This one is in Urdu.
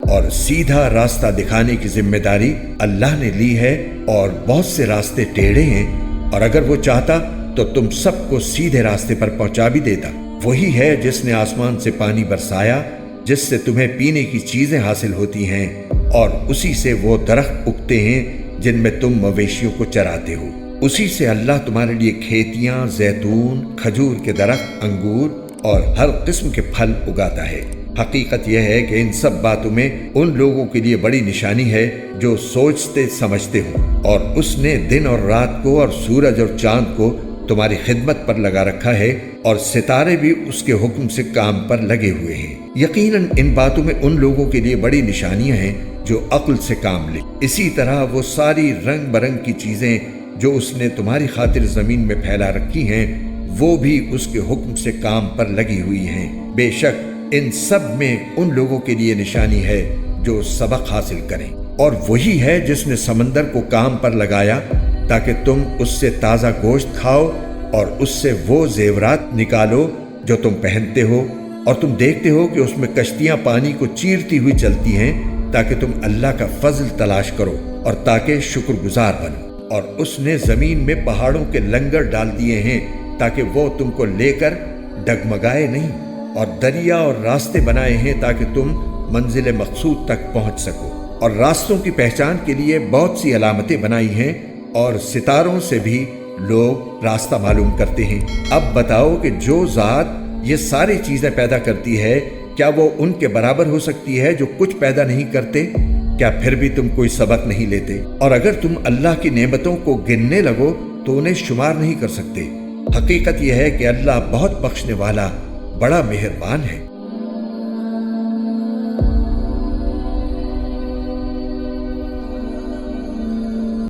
اور سیدھا راستہ دکھانے کی ذمہ داری اللہ نے لی ہے، اور بہت سے راستے ٹیڑھے ہیں، اور اگر وہ چاہتا تو تم سب کو سیدھے راستے پر پہنچا بھی دیتا۔ وہی ہے جس نے آسمان سے پانی برسایا جس سے تمہیں پینے کی چیزیں حاصل ہوتی ہیں، اور اسی سے وہ درخت اگتے ہیں جن میں تم مویشیوں کو چراتے ہو۔ اسی سے اللہ تمہارے لیے کھیتیاں، زیتون، کھجور کے درخت، انگور اور ہر قسم کے پھل اگاتا ہے۔ حقیقت یہ ہے کہ ان سب باتوں میں ان لوگوں کے لیے بڑی نشانی ہے جو سوچتے سمجھتے ہوں، اور اس نے دن اور رات کو اور سورج اور چاند کو تمہاری خدمت پر لگا رکھا ہے، اور ستارے بھی اس کے حکم سے کام پر لگے ہوئے ہیں۔ یقیناً ان باتوں میں ان لوگوں کے لیے بڑی نشانیاں ہیں جو عقل سے کام لیں۔ اسی طرح وہ ساری رنگ برنگ کی چیزیں جو اس نے تمہاری خاطر زمین میں پھیلا رکھی ہیں، وہ بھی اس کے حکم سے کام پر لگی ہوئی ہیں۔ بے شک ان سب میں ان لوگوں کے لیے نشانی ہے جو سبق حاصل کریں۔ اور وہی ہے جس نے سمندر کو کام پر لگایا تاکہ تم اس سے تازہ گوشت کھاؤ اور اس سے وہ زیورات نکالو جو تم پہنتے ہو، اور تم دیکھتے ہو کہ اس میں کشتیاں پانی کو چیرتی ہوئی چلتی ہیں تاکہ تم اللہ کا فضل تلاش کرو اور تاکہ شکر گزار بنو۔ اور اس نے زمین میں پہاڑوں کے لنگر ڈال دیے ہیں تاکہ وہ تم کو لے کر ڈگمگائے نہیں، اور دریا اور راستے بنائے ہیں تاکہ تم منزل مقصود تک پہنچ سکو، اور راستوں کی پہچان کے لیے بہت سی علامتیں بنائی ہیں، اور ستاروں سے بھی لوگ راستہ معلوم کرتے ہیں۔ اب بتاؤ کہ جو ذات یہ ساری چیزیں پیدا کرتی ہے، کیا وہ ان کے برابر ہو سکتی ہے جو کچھ پیدا نہیں کرتے؟ کیا پھر بھی تم کوئی سبق نہیں لیتے؟ اور اگر تم اللہ کی نعمتوں کو گننے لگو تو انہیں شمار نہیں کر سکتے۔ حقیقت یہ ہے کہ اللہ بہت بخشنے والا، بڑا مہربان ہے۔